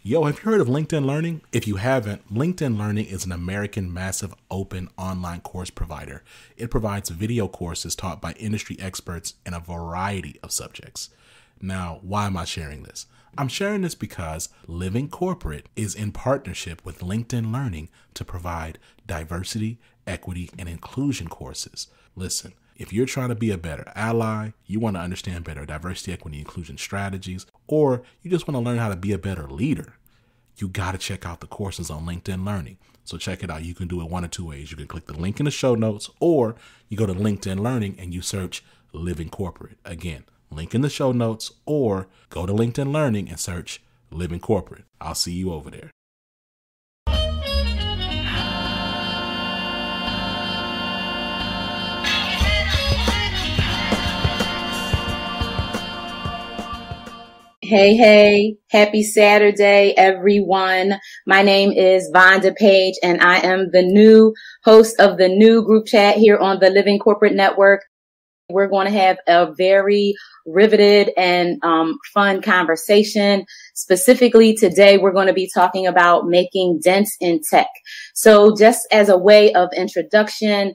Yo, have you heard of LinkedIn Learning? If you haven't, LinkedIn Learning is an American massive open online course provider. It provides video courses taught by industry experts in a variety of subjects. Now, why am I sharing this? I'm sharing this because Living Corporate is in partnership with LinkedIn Learning to provide diversity, equity, and inclusion courses. Listen, if you're trying to be a better ally, you want to understand better diversity, equity, inclusion strategies, or you just want to learn how to be a better leader, you got to check out the courses on LinkedIn Learning. So check it out. You can do it one of two ways. You can click the link in the show notes, or you go to LinkedIn Learning and you search Living Corporate. Again, link in the show notes, or go to LinkedIn Learning and search Living Corporate. I'll see you over there. Hey, happy Saturday, everyone. My name is Vonda Page, and I am the new host of the new group chat here on the Living Corporate Network. We're going to have a very riveted and fun conversation. Specifically today, we're going to be talking about making dents in tech. So just as a way of introduction,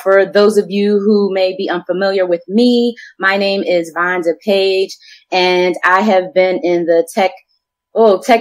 for those of you who may be unfamiliar with me, my name is Vonda Page, and I have been in the tech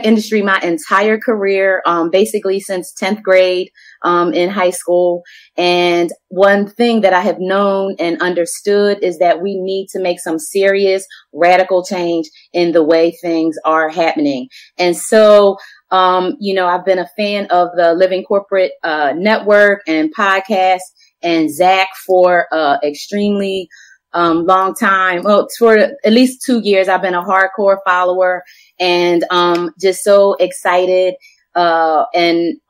industry my entire career, basically since 10th grade, in high school. And one thing that I have known and understood is that we need to make some serious radical change in the way things are happening. And so, I've been a fan of the Living Corporate, network and podcast, and Zach for, extremely long time. Well, for at least 2 years, I've been a hardcore follower, and just so excited and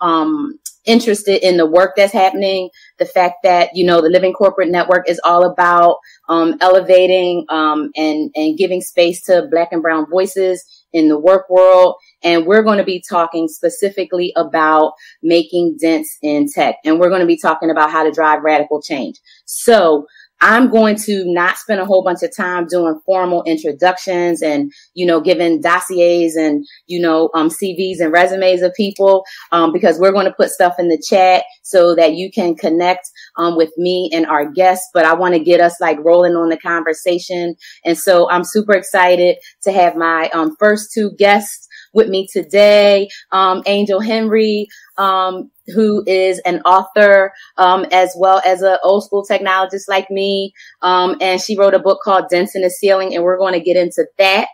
interested in the work that's happening. The fact that, the Living Corporate Network is all about elevating and giving space to Black and Brown voices in the work world. And we're going to be talking specifically about making dents in tech. And we're going to be talking about how to drive radical change. So I'm going to not spend a whole bunch of time doing formal introductions and, giving dossiers and, CVs and resumes of people, because we're going to put stuff in the chat so that you can connect with me and our guests. But I want to get us rolling on the conversation. And so I'm super excited to have my first two guests with me today. Angel Henry, who is an author, as well as an old school technologist like me. And she wrote a book called Dents in the Ceiling, and we're going to get into that.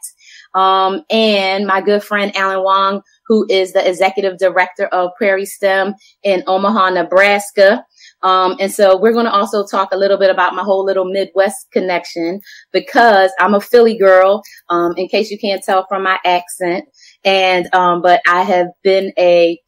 And my good friend, Alan Wang, who is the executive director of Prairie STEM in Omaha, Nebraska. And so we're going to also talk a little bit about my whole little Midwest connection, because I'm a Philly girl, in case you can't tell from my accent. And, but I have been a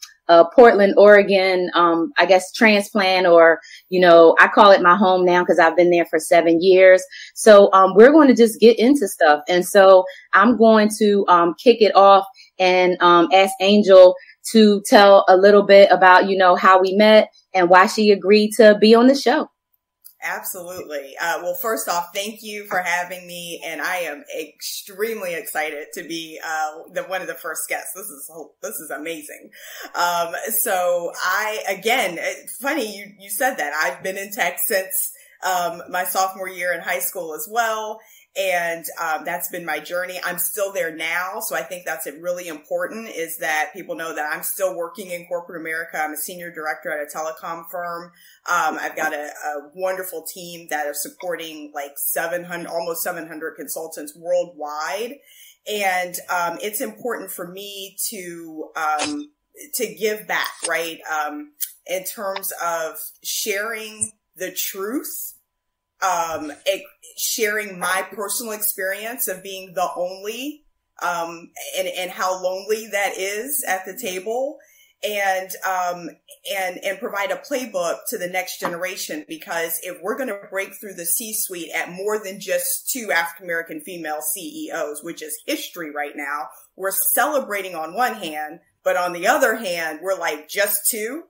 Portland, Oregon, I guess transplant, or, I call it my home now because I've been there for 7 years. So, we're going to just get into stuff. And so I'm going to, kick it off and, ask Angel to tell a little bit about, how we met and why she agreed to be on the show. Absolutely. Well, first off, thank you for having me, and I am extremely excited to be one of the first guests. This is amazing. Funny you said that. I've been in tech since my sophomore year in high school as well. And that's been my journey. I'm still there now. So I think that's really important, is that people know that I'm still working in corporate America. I'm a senior director at a telecom firm. I've got a wonderful team that are supporting almost 700 consultants worldwide. And it's important for me to give back, right? In terms of sharing the truth, sharing my personal experience of being the only, and how lonely that is at the table, and provide a playbook to the next generation. Because if we're going to break through the C-suite at more than just 2 African-American female CEOs, which is history right now, we're celebrating on one hand, but on the other hand, we're just 2.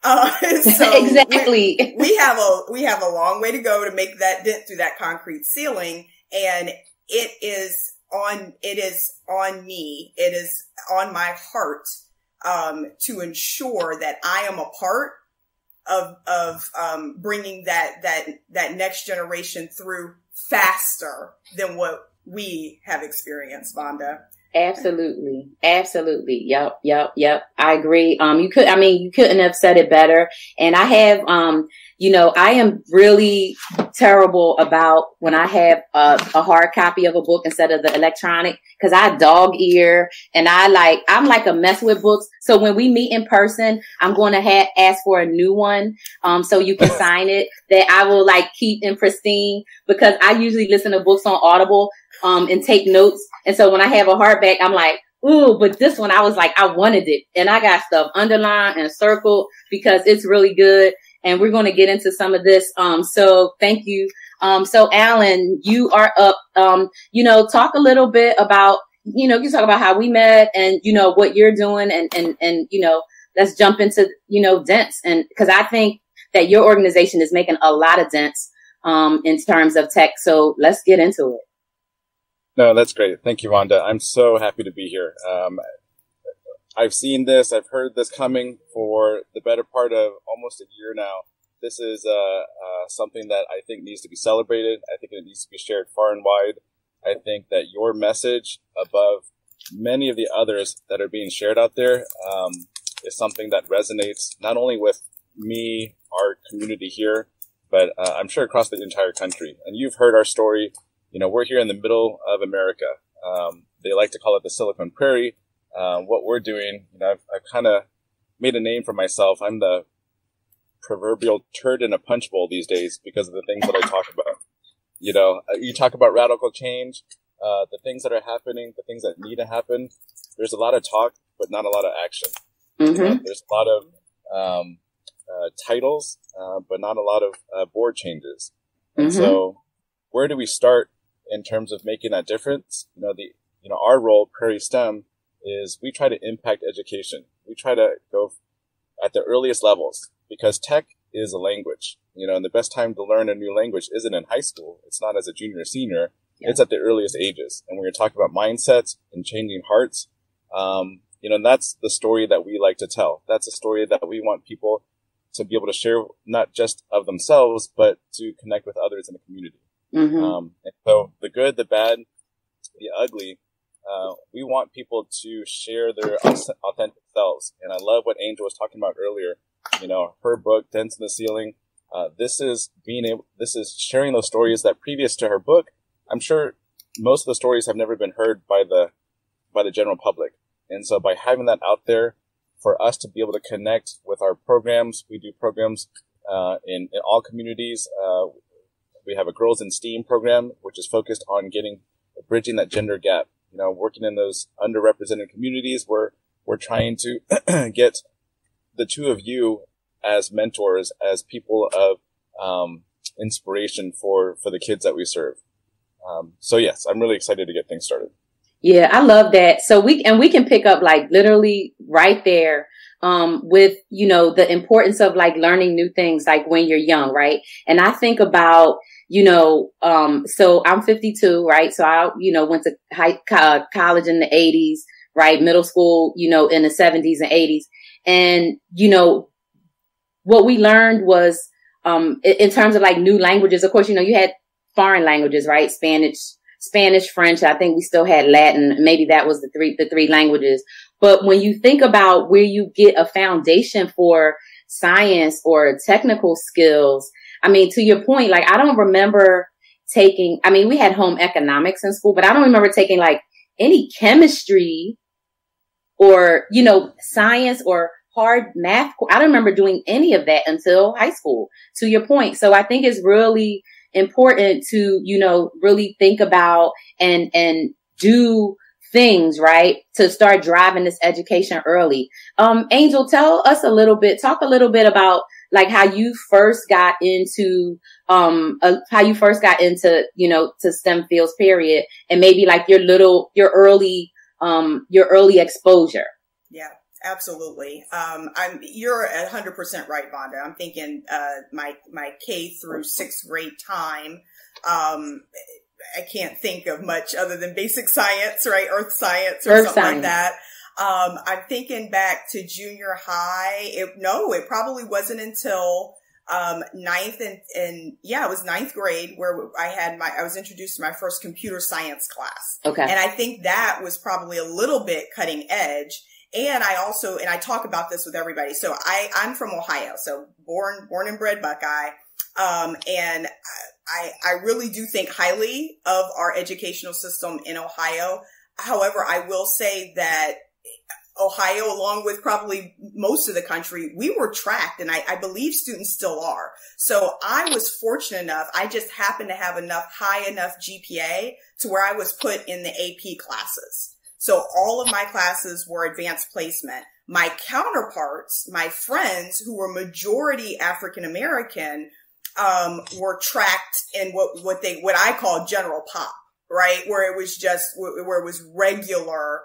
So exactly. We have a long way to go to make that dent through that concrete ceiling. And it is on me. It is on my heart, to ensure that I am a part of bringing that next generation through faster than what we have experienced, Vonda. Absolutely. Absolutely. Yep. I agree. You couldn't have said it better. And I have, I am really terrible about when I have a hard copy of a book instead of the electronic, because I dog ear and I'm like a mess with books. So when we meet in person, I'm going to ask for a new one. So you can sign it, that I will keep in pristine, because I usually listen to books on Audible, and take notes. And so when I have a hardback, I'm like, ooh, but this one, I was like, I wanted it. And I got stuff underlined and circled because it's really good. And we're going to get into some of this. So thank you. So Alan, you are up. Talk a little bit about, you can talk about how we met and, what you're doing and, let's jump into, dents. And cause I think that your organization is making a lot of dents, in terms of tech. So let's get into it. No, that's great. Thank you, Wanda. I'm so happy to be here. I've seen this. I've heard this coming for the better part of almost a year now. This is something that I think needs to be celebrated. I think it needs to be shared far and wide. I think that your message, above many of the others that are being shared out there, is something that resonates not only with me, our community here, but I'm sure across the entire country. And you've heard our story. We're here in the middle of America. They like to call it the Silicon Prairie. What we're doing, I've kind of made a name for myself. I'm the proverbial turd in a punch bowl these days because of the things that I talk about. You talk about radical change, the things that are happening, the things that need to happen. There's a lot of talk, but not a lot of action. Mm-hmm. There's a lot of titles, but not a lot of board changes. And Mm-hmm. so where do we start in terms of making that difference? Our role, Prairie STEM, is we try to impact education. We try to go at the earliest levels, because tech is a language, and the best time to learn a new language isn't in high school. It's not as a junior or senior. Yeah. It's at the earliest ages. And when you're talking about mindsets and changing hearts, and that's the story that we like to tell. That's a story that we want people to be able to share, not just of themselves, but to connect with others in the community. Mm-hmm. And so the good, the bad, the ugly, we want people to share their authentic selves. And I love what Angel was talking about earlier. Her book, Dents in the Ceiling. This is sharing those stories that previous to her book, I'm sure most of the stories have never been heard by the general public. And so by having that out there for us to be able to connect with our programs, we do programs, in all communities. We have a Girls in STEAM program, which is focused on bridging that gender gap. Working in those underrepresented communities where we're trying to get the two of you as mentors, as people of inspiration for the kids that we serve. So yes, I'm really excited to get things started. Yeah, I love that. So we can pick up literally right there, with, the importance of like learning new things, like when you're young. Right. And I think about, so I'm 52, right? So I, went to college in the 80s, right? Middle school, in the 70s and 80s. And, what we learned was, in terms of like new languages, of course, you had foreign languages, right? Spanish, French. I think we still had Latin. Maybe that was the three languages. But when you think about where you get a foundation for science or technical skills, to your point, I don't remember we had home economics in school, but I don't remember taking any chemistry or, science or hard math. I don't remember doing any of that until high school, to your point. So I think it's really important to, really think about and do things, right, to start driving this education early. Angel, talk a little bit about how you first got into, to STEM fields, period. And maybe your early exposure. Yeah. Absolutely. You're 100% right, Vonda. I'm thinking, my K through 6th grade time, I can't think of much other than basic science, right? Earth science or something like that. I'm thinking back to junior high. It probably wasn't until ninth and it was ninth grade where I was introduced to my first computer science class. Okay. And I think that was probably a little bit cutting edge. And I talk about this with everybody. So I'm from Ohio, so born and bred Buckeye. And I really do think highly of our educational system in Ohio. However, I will say that Ohio, along with probably most of the country, we were tracked, and I believe students still are. So I was fortunate enough. I just happened to have high enough GPA to where I was put in the AP classes. So all of my classes were advanced placement. My counterparts, my friends who were majority African American, were tracked in what I call general pop, right? Where it was regular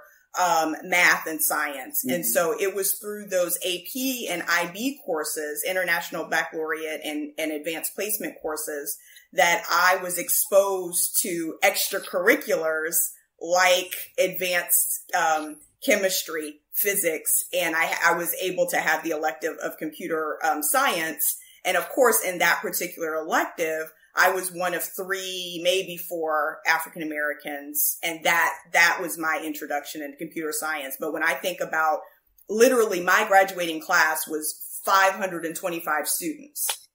math and science. Mm-hmm. And so it was through those AP and IB courses, International Baccalaureate and Advanced Placement courses, that I was exposed to extracurriculars like advanced chemistry, physics, and I was able to have the elective of computer science. And of course, in that particular elective, I was one of 3, maybe 4 African Americans. And that was my introduction into computer science. But when I think about literally my graduating class was 525 students.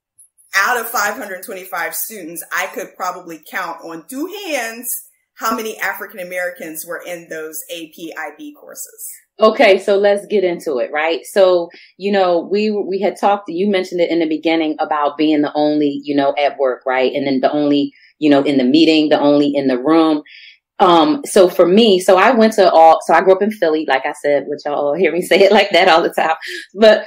Out of 525 students, I could probably count on 2 hands how many African Americans were in those AP IB courses. Okay, so let's get into it, right? So, we had talked, you mentioned it in the beginning about being the only, at work, right? And then the only, in the meeting, the only in the room. So for me, so I grew up in Philly, like I said, which y'all hear me say it like that all the time. But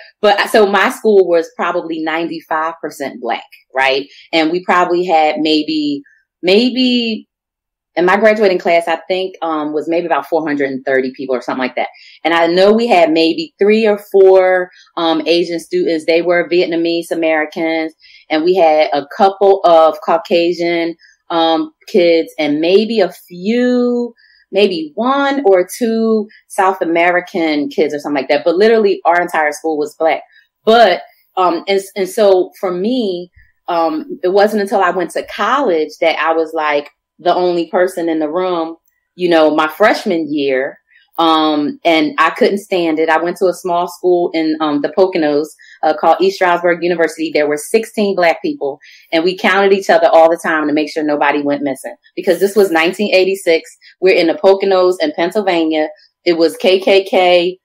so my school was probably 95% Black, right? And we probably had maybe, and my graduating class, I think, was maybe about 430 people or something like that. And I know we had maybe 3 or 4, Asian students. They were Vietnamese Americans, and we had a couple of Caucasian, kids, and maybe a few, maybe 1 or 2 South American kids or something like that. But literally our entire school was Black. But, and so for me, it wasn't until I went to college that I was like the only person in the room, my freshman year. And I couldn't stand it. I went to a small school in, the Poconos, called East Stroudsburg University. There were 16 Black people, and we counted each other all the time to make sure nobody went missing, because this was 1986. We're in the Poconos in Pennsylvania. It was KKK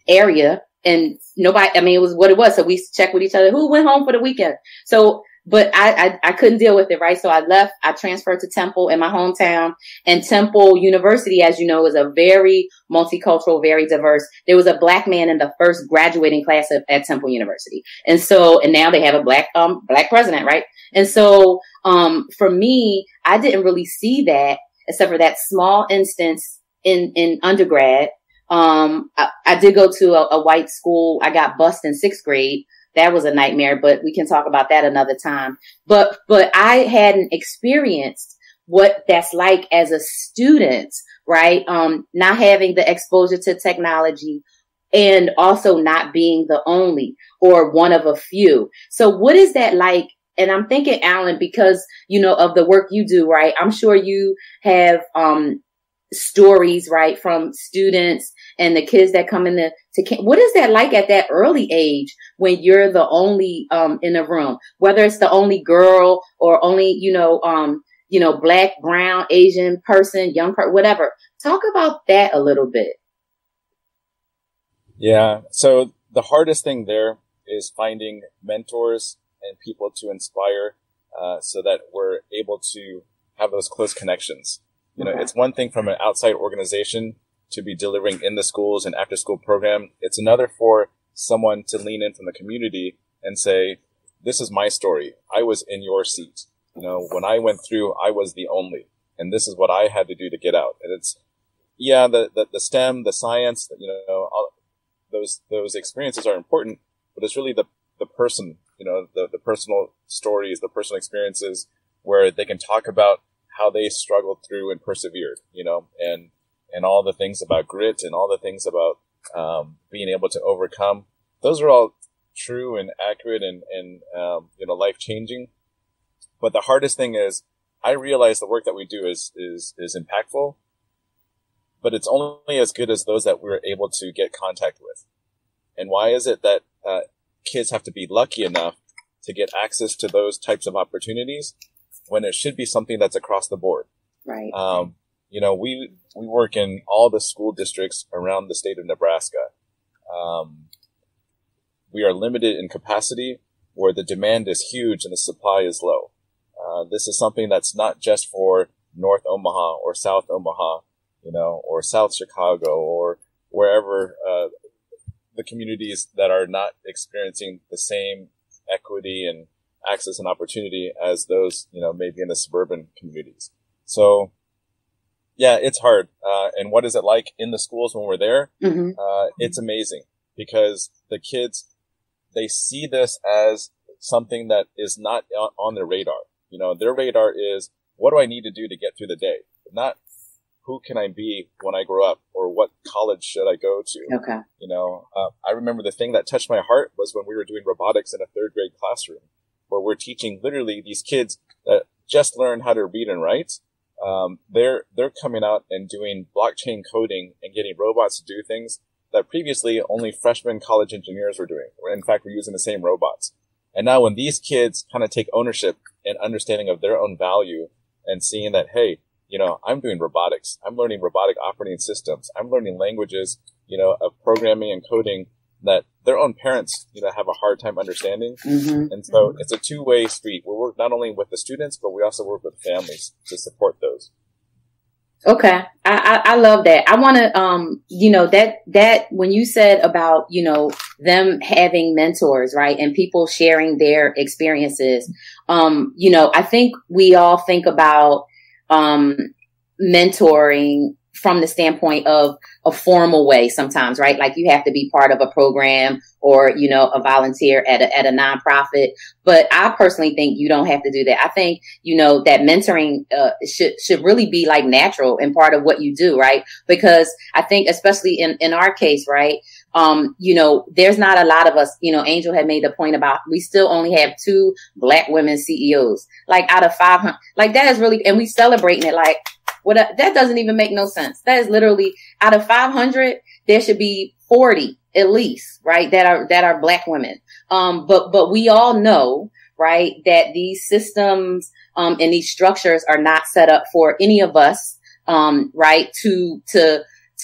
area, and it was what it was. So we checked with each other who went home for the weekend. So, but I couldn't deal with it, right? So I left. I transferred to Temple in my hometown, and Temple University, as you know, is a very multicultural, very diverse. There was a Black man in the first graduating class at Temple University. And now they have a Black president, right? And so, for me, I didn't really see that except for that small instance in undergrad. I did go to a white school. I got bused in 6th grade. That was a nightmare, but we can talk about that another time. But I hadn't experienced what that's like as a student, right? Not having the exposure to technology, and also not being the only or one of a few. So what is that like? And I'm thinking, Alan, because, of the work you do, right? I'm sure you have, stories, right, from students and the kids that come to what is that like at that early age when you're the only in a room, whether it's the only girl or only Black, brown, Asian person, young person, whatever. Talk about that a little bit. Yeah, so the hardest thing there is finding mentors and people to inspire, so that we're able to have those close connections. It's one thing from an outside organization to be delivering in the schools and after school program. It's another for someone to lean in from the community and say, this is my story. I was in your seat. When I went through, I was the only, and this is what I had to do to get out. And it's, the STEM, the science, all those experiences are important, but it's really the person, the personal stories, the personal experiences where they can talk about how they struggled through and persevered, and all the things about grit and all the things about being able to overcome. Those are all true and accurate and life changing. But the hardest thing is, I realize the work that we do is impactful, but it's only as good as those that we're able to get contact with. And why is it that kids have to be lucky enough to get access to those types of opportunities when it should be something that's across the board? Right. We work in all the school districts around the state of Nebraska. We are limited in capacity where the demand is huge and the supply is low. This is something that's not just for North Omaha or South Omaha, or South Chicago or wherever, the communities that are not experiencing the same equity and access and opportunity as those, maybe in the suburban communities. So yeah, it's hard. And what is it like in the schools when we're there? Mm-hmm. It's amazing because the kids, they see this as something that is not on their radar. Their radar is, what do I need to do to get through the day? Not who can I be when I grow up or what college should I go to? Okay. I remember the thing that touched my heart was when we were doing robotics in a 3rd grade classroom where we're teaching literally these kids that just learned how to read and write. They're coming out and doing blockchain coding and getting robots to do things that previously only freshman college engineers were doing. In fact, we're using the same robots. And now when these kids kind of take ownership and understanding of their own value and seeing that, hey, I'm doing robotics. I'm learning robotic operating systems. I'm learning languages, of programming and coding that their own parents, have a hard time understanding. Mm-hmm. And so it's a two-way street. We work not only with the students, but we also work with families to support those. Okay. I love that. I want to, that when you said about, them having mentors, right. And people sharing their experiences, I think we all think about, mentoring from the standpoint of a formal way sometimes, right? Like you have to be part of a program or, a volunteer at a nonprofit. But I personally think you don't have to do that. I think, that mentoring, should really be like natural and part of what you do, right? Because I think especially in our case, right? There's not a lot of us, Angel had made the point about, we still only have 2 Black women CEOs, like out of 500, like that is really, and we celebrating it like, that doesn't even make no sense. That is literally out of 500, there should be 40 at least, right? That are Black women. But we all know, right, that these systems, and these structures are not set up for any of us, right, to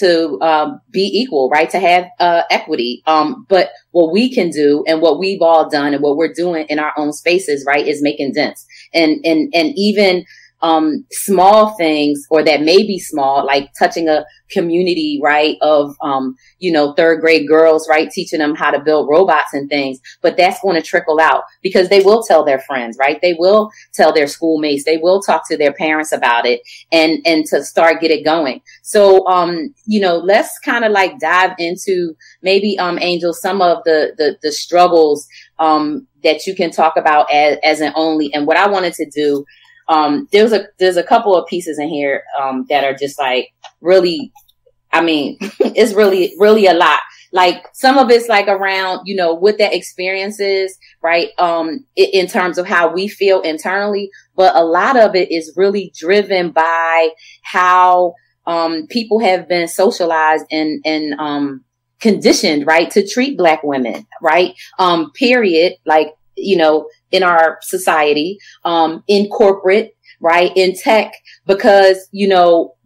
be equal, right, to have equity. But what we can do and what we've all done and what we're doing in our own spaces, right, is making dents. And even small things, or that may be small, like touching a community, right, of, 3rd grade girls, right, teaching them how to build robots and things. But that's going to trickle out because they will tell their friends, right? They will tell their schoolmates. They will talk to their parents about it and to start get it going. So, let's kind of like dive into maybe, Angel, some of the struggles, that you can talk about as an only. And what I wanted to do, there's a couple of pieces in here, that are just like really, I mean, it's really, really a lot. Like some of it's like around, what that experience is, right? In terms of how we feel internally, but a lot of it is really driven by how, people have been socialized and conditioned, right, to treat Black women, right? Period. Like, in our society, in corporate, right, in tech, because,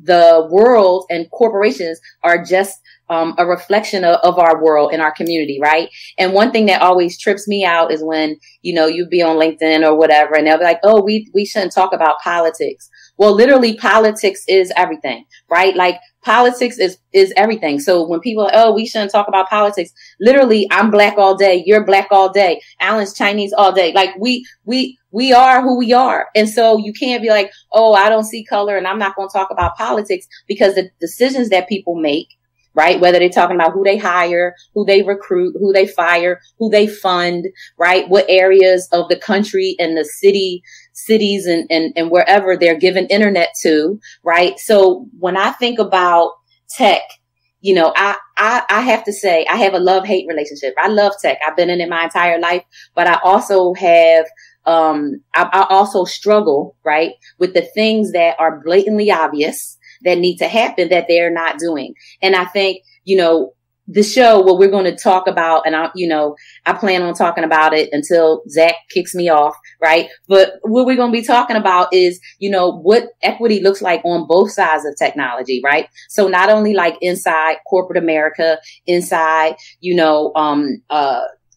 the world and corporations are just a reflection of our world and our community, right? And one thing that always trips me out is when, you be on LinkedIn or whatever, and they'll be like, oh, we shouldn't talk about politics. Well, literally politics is everything, right? Like politics is everything. So when people are, oh, we shouldn't talk about politics, literally I'm Black all day. You're Black all day. Alan's Chinese all day. Like we are who we are. And so you can't be like, oh, I don't see color and I'm not going to talk about politics, because the decisions that people make, right, whether they're talking about who they hire, who they recruit, who they fire, who they fund, right, what areas of the country and the city cities and wherever they're given internet to, right? So when I think about tech, you know, I have to say I have a love-hate relationship. I love tech. I've been in it my entire life, but I also have, I also struggle, right, with the things that are blatantly obvious that need to happen that they're not doing. And I think, you know, the show, what we're going to talk about, and I plan on talking about it until Zach kicks me off, right? But what we're going to be talking about is, you know, what equity looks like on both sides of technology, right? So not only like inside corporate America, inside, you know,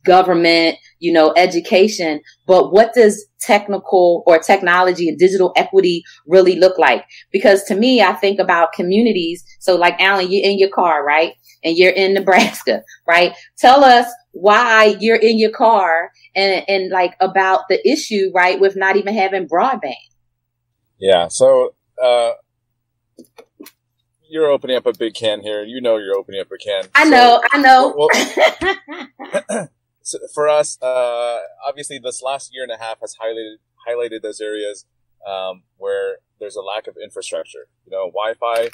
government, you know, education, but what does technical or technology and digital equity really look like? Because to me, I think about communities. So like Alan, you're in your car, right? And you're in Nebraska, right? Tell us why you're in your car and like about the issue, right, with not even having broadband. Yeah. So, you're opening up a big can here. You know, you're opening up a can. I know. Well, so for us, obviously this last year and a half has highlighted those areas, where there's a lack of infrastructure, you know, Wi-Fi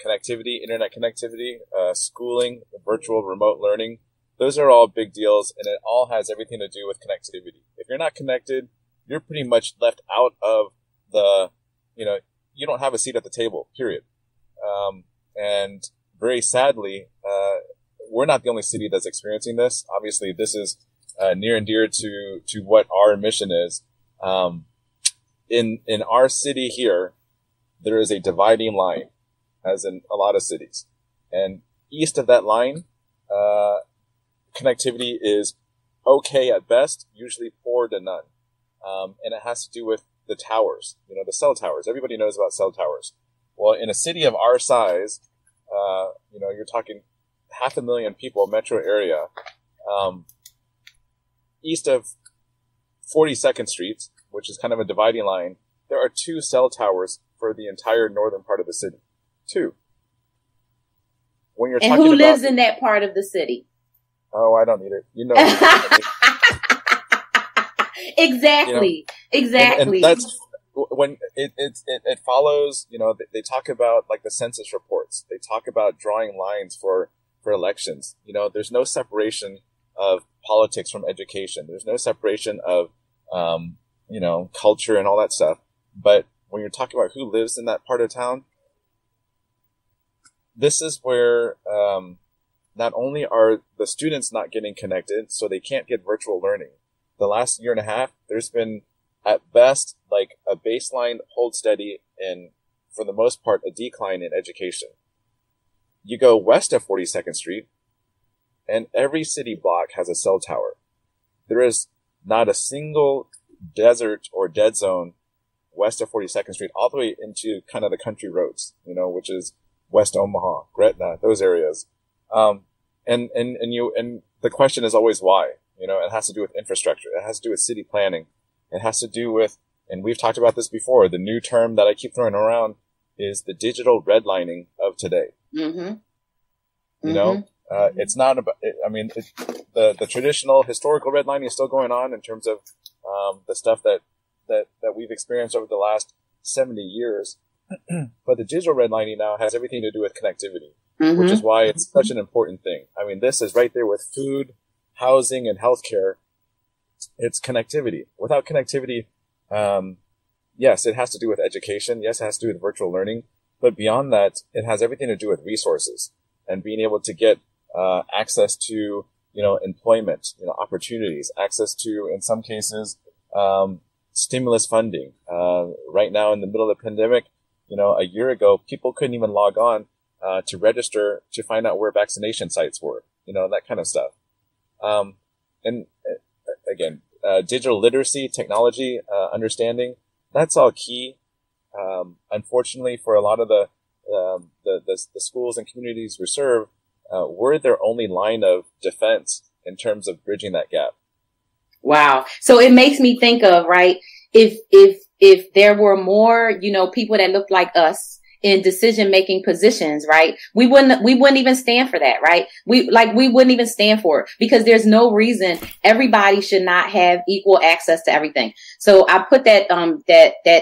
connectivity, internet connectivity, schooling, virtual remote learning. Those are all big deals, and it all has everything to do with connectivity. If you're not connected, you're pretty much left out of the, you know, you don't have a seat at the table, period. And very sadly, we're not the only city that's experiencing this. Obviously, this is near and dear to what our mission is. In our city here, there is a dividing line, as in a lot of cities. And east of that line, connectivity is okay at best, usually poor to none. And it has to do with the towers, you know, the cell towers. Everybody knows about cell towers. Well, in a city of our size, you know, you're talking 500,000 people, metro area, east of 42nd Street, which is kind of a dividing line, there are 2 cell towers for the entire northern part of the city. 2. When you're and talking who about, lives in that part of the city? Oh, I don't need it. You know. Exactly. You know? Exactly. And that's when it follows. You know, they talk about like the census reports. They talk about drawing lines for elections. You know, there's no separation of politics from education. There's no separation of you know, culture and all that stuff. But when you're talking about who lives in that part of town, this is where not only are the students not getting connected, so they can't get virtual learning. The last year and a half, there's been, at best, like a baseline hold steady and, for the most part, a decline in education. You go west of 42nd Street, and every city block has a cell tower. There is not a single desert or dead zone west of 42nd Street, all the way into kind of the country roads, you know, which is West Omaha, Gretna, those areas. And the question is always why. You know, it has to do with infrastructure. It has to do with city planning. It has to do with, and we've talked about this before, the new term that I keep throwing around is the digital redlining of today. Mm-hmm. You know, it's not about, I mean, the traditional historical redlining is still going on in terms of, the stuff that we've experienced over the last 70 years. But the digital redlining now has everything to do with connectivity, which is why it's such an important thing. I mean, this is right there with food, housing, and healthcare. It's connectivity. Without connectivity, yes, it has to do with education. Yes, it has to do with virtual learning. But beyond that, it has everything to do with resources and being able to get access to, you know, employment, you know, opportunities, access to, in some cases, stimulus funding. Right now, in the middle of the pandemic, you know, a year ago, people couldn't even log on to register to find out where vaccination sites were, you know, that kind of stuff. And again, digital literacy, technology, understanding, that's all key. Unfortunately, for a lot of the schools and communities we serve, we're their only line of defense in terms of bridging that gap. Wow. So it makes me think of, right, if there were more, you know, people that looked like us in decision making positions, right? We wouldn't even stand for that, right? We wouldn't even stand for it because there's no reason everybody should not have equal access to everything. So I put that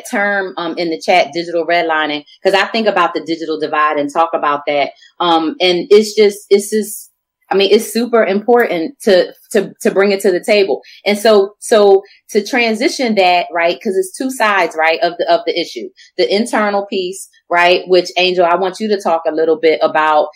term in the chat, digital redlining, because I think about the digital divide and talk about that. And it's just I mean, it's super important to bring it to the table. And so to transition that, right? Cause it's two sides, right? Of the issue, the internal piece, right? Which, Angel, I want you to talk a little bit about,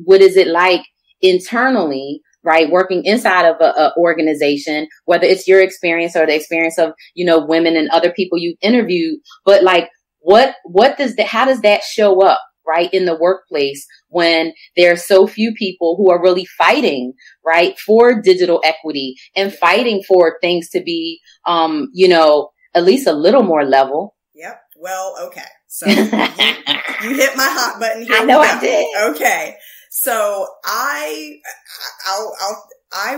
what is it like internally, right? Working inside of a organization, whether it's your experience or the experience of, women and other people you've interviewed, but like, how does that show up, right, in the workplace when there are so few people who are really fighting, right, for digital equity and fighting for things to be, at least a little more level? Yep. Well, okay. So you hit my hot button here. I know I did. Okay. So I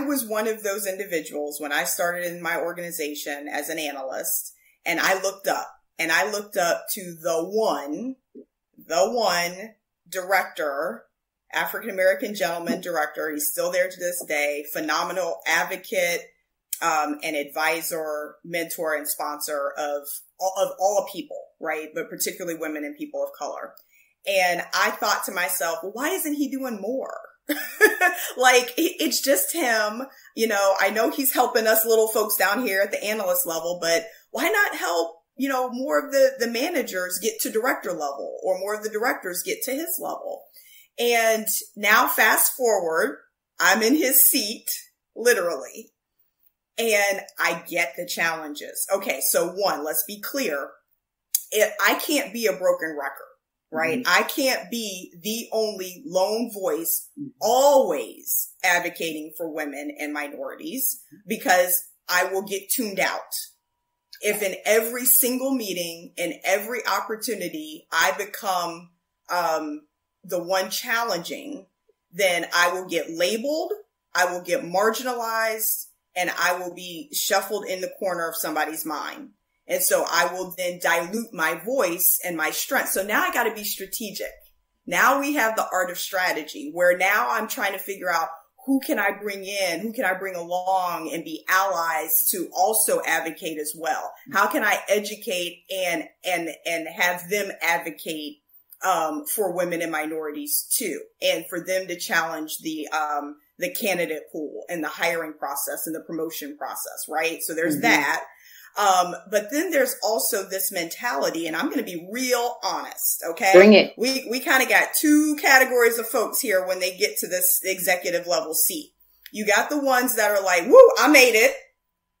was one of those individuals when I started in my organization as an analyst, and I looked up to the one director, African-American gentleman director. He's still there to this day. Phenomenal advocate, and advisor, mentor, and sponsor of all people, right? But particularly women and people of color. And I thought to myself, well, why isn't he doing more? Like, it's just him. I know he's helping us little folks down here at the analyst level, but why not help, more of the managers get to director level, or more of the directors get to his level? And now fast forward, I'm in his seat, literally, and I get the challenges. Okay. So one, let's be clear. I can't be a broken record, right? Mm-hmm. I can't be the only lone voice always advocating for women and minorities, because I will get tuned out. If in every single meeting, in every opportunity, I become the one challenging, then I will get labeled, I will get marginalized, and I will be shuffled in the corner of somebody's mind. And so I will then dilute my voice and my strength. So now I got to be strategic. Now we have the art of strategy, where now I'm trying to figure out, who can I bring in? Who can I bring along and be allies to also advocate as well? How can I educate and have them advocate for women and minorities too, and for them to challenge the candidate pool and the hiring process and the promotion process, right? So there's that. But then there's also this mentality, and I'm going to be real honest. Okay. Bring it. We kind of got two categories of folks here when they get to this executive level seat. You got the ones that are like, woo, I made it.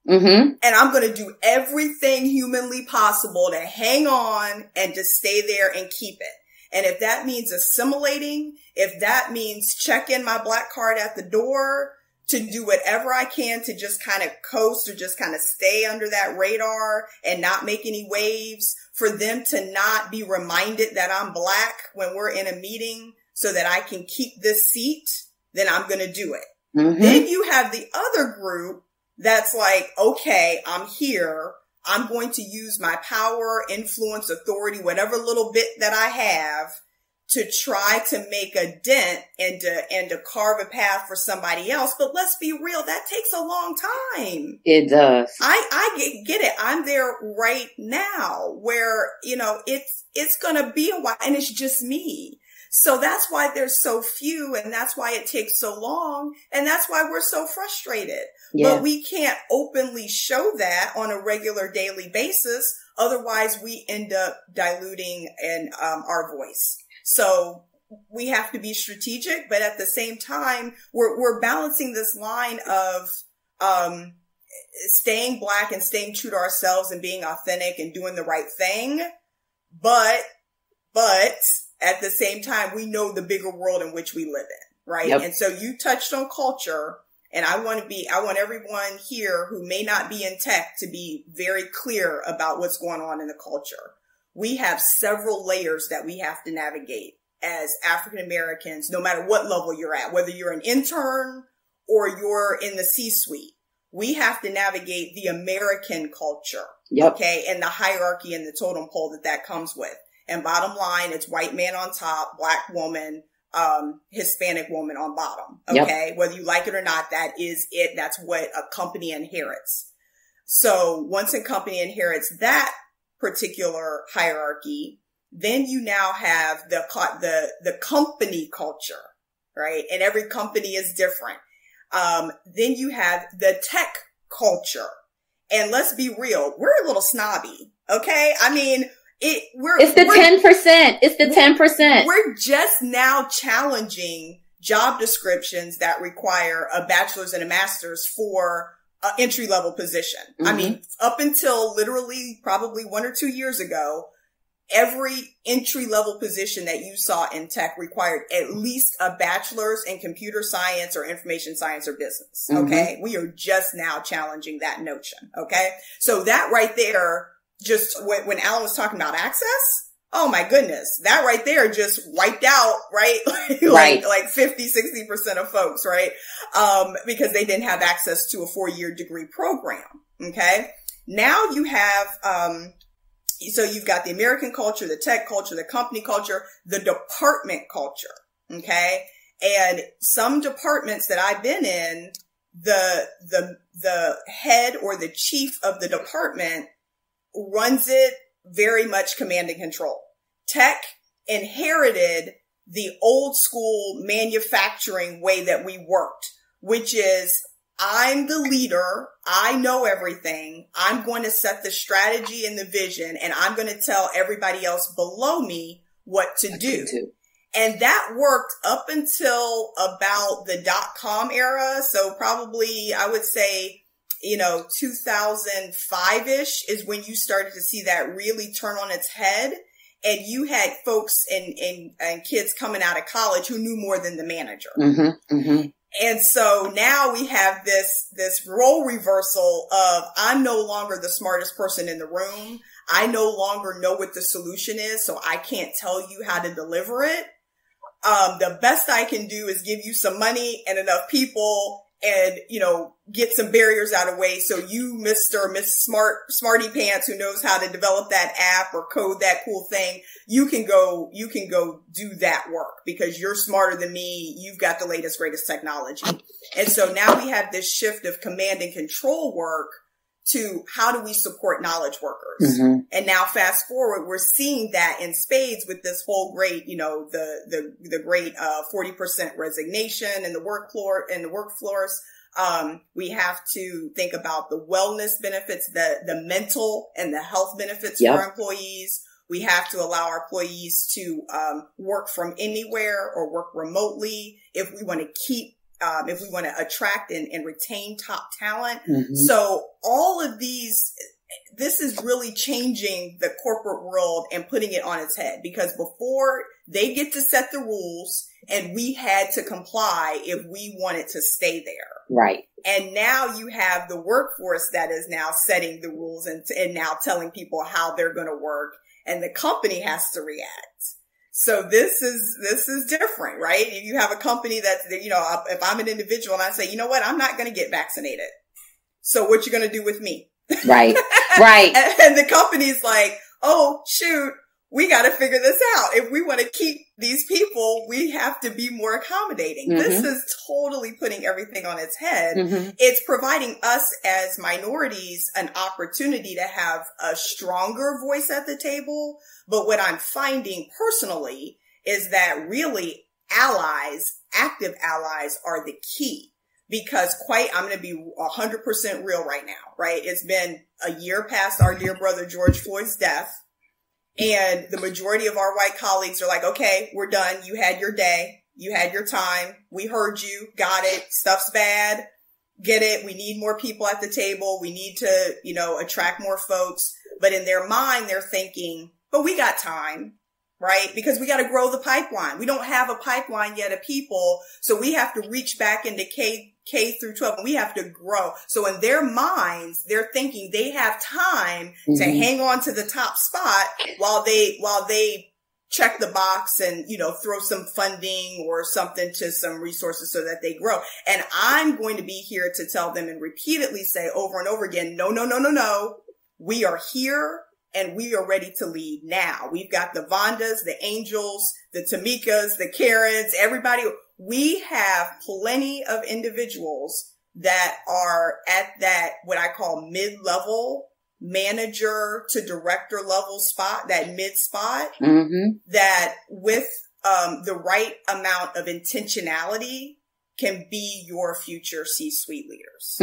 Mm-hmm. And I'm going to do everything humanly possible to hang on and to stay there and keep it. And if that means assimilating, if that means checking my black card at the door, to do whatever I can to just kind of coast or just kind of stay under that radar and not make any waves, for them to not be reminded that I'm black when we're in a meeting so that I can keep this seat, then I'm going to do it. Mm-hmm. Then you have the other group that's like, okay, I'm here. I'm going to use my power, influence, authority, whatever little bit that I have, to try to make a dent and to carve a path for somebody else. But let's be real, that takes a long time. It does. I get it. I'm there right now where, it's going to be a while, and it's just me. So that's why there's so few, and that's why it takes so long, and that's why we're so frustrated. Yeah. But we can't openly show that on a regular daily basis. Otherwise, we end up diluting our voice. So we have to be strategic, but at the same time, we're balancing this line of staying black and staying true to ourselves and being authentic and doing the right thing. But at the same time, we know the bigger world in which we live in, right? Yep. And so you touched on culture, and I want everyone here who may not be in tech to be very clear about what's going on in the culture. We have several layers that we have to navigate as African Americans, no matter what level you're at, whether you're an intern or you're in the C-suite. We have to navigate the American culture, yep. Okay, and the hierarchy and the totem pole that comes with. And bottom line, it's white man on top, black woman, Hispanic woman on bottom. Okay. Yep. Whether you like it or not, that is it. That's what a company inherits. So once a company inherits that particular hierarchy, then you now have the company culture, right? And every company is different. Then you have the tech culture. And let's be real, we're a little snobby. Okay. I mean, it's the 10%. It's the 10%. We're just now challenging job descriptions that require a bachelor's and a master's for an entry level position. Mm-hmm. I mean, up until literally probably 1 or 2 years ago, every entry level position that you saw in tech required at least a bachelor's in computer science or information science or business. Okay. Mm-hmm. We are just now challenging that notion. Okay. So that right there, just when Alan was talking about access, oh my goodness, that right there just wiped out, right? like 50, 60% of folks, right? Because they didn't have access to a 4-year degree program. Okay. Now you have, so you've got the American culture, the tech culture, the company culture, the department culture. Okay. And some departments that I've been in, the head or the chief of the department runs it very much command and control. Tech inherited the old school manufacturing way that we worked, which is I'm the leader. I know everything. I'm going to set the strategy and the vision, and I'm going to tell everybody else below me what to do. And that worked up until about the .com era. So probably I would say, 2005-ish is when you started to see that really turn on its head. And you had folks and kids coming out of college who knew more than the manager. Mm-hmm, mm-hmm. And so now we have this role reversal of I'm no longer the smartest person in the room. I no longer know what the solution is, so I can't tell you how to deliver it. The best I can do is give you some money and enough people and, get some barriers out of the way. So you, Mr. or Miss Smarty Pants, who knows how to develop that app or code that cool thing, you can go do that work because you're smarter than me. You've got the latest, greatest technology. And so now we have this shift of command and control work to how do we support knowledge workers? Mm-hmm. And now fast forward, we're seeing that in spades with this whole great, the great 40% resignation in the workforce. We have to think about the wellness benefits, the mental and the health benefits for our employees. We have to allow our employees to work from anywhere or work remotely if we want to keep if we want to attract and retain top talent. Mm-hmm. So all of this is really changing the corporate world and putting it on its head, because before they get to set the rules and we had to comply if we wanted to stay there. Right. And now you have the workforce that is now setting the rules and now telling people how they're going to work, and the company has to react. So this is different, right? If you have a company that's, if I'm an individual and I say, you know what, I'm not going to get vaccinated. So what you going to do with me? Right. Right. and the company's like, oh, shoot, we got to figure this out. If we want to keep these people, we have to be more accommodating. Mm-hmm. This is totally putting everything on its head. Mm-hmm. It's providing us as minorities an opportunity to have a stronger voice at the table. But what I'm finding personally is that really active allies are the key. Because I'm going to be 100% real right now, right? It's been a year past our dear brother George Floyd's death. And the majority of our white colleagues are like, okay, we're done. You had your day. You had your time. We heard you. Got it. Stuff's bad. Get it. We need more people at the table. We need to, attract more folks. But in their mind, they're thinking, but we got time, right? Because we got to grow the pipeline. We don't have a pipeline yet of people. So we have to reach back into K through 12, and we have to grow. So in their minds, they're thinking they have time mm-hmm. to hang on to the top spot while they check the box and, throw some funding or something to some resources so that they grow. And I'm going to be here to tell them and repeatedly say over and over again, no. We are here and we are ready to lead now. We've got the Vondas, the Angels, the Tamikas, the Karens, everybody. We have plenty of individuals that are at that, what I call mid-level manager to director level spot, that mid spot, that with the right amount of intentionality can be your future C-suite leaders.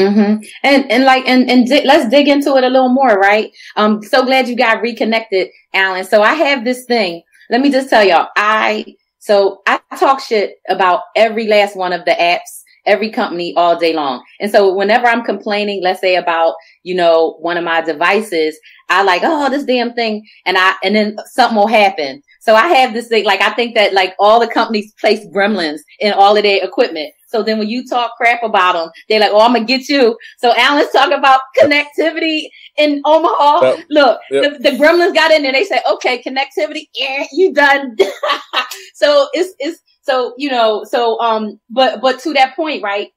And let's dig into it a little more, right? So glad you got reconnected, Alan. So I have this thing. Let me just tell y'all, I talk shit about every last one of the apps, every company all day long. And so whenever I'm complaining, let's say about, one of my devices, I like, oh, this damn thing. And then something will happen. So I have this thing, I think that all the companies place gremlins in all of their equipment. So then when you talk crap about them, they're like, oh, I'm going to get you. So Alan's talking about connectivity in Omaha. Yep. Look, yep. The gremlins got in there. They said, okay, connectivity, you done. So but to that point, right?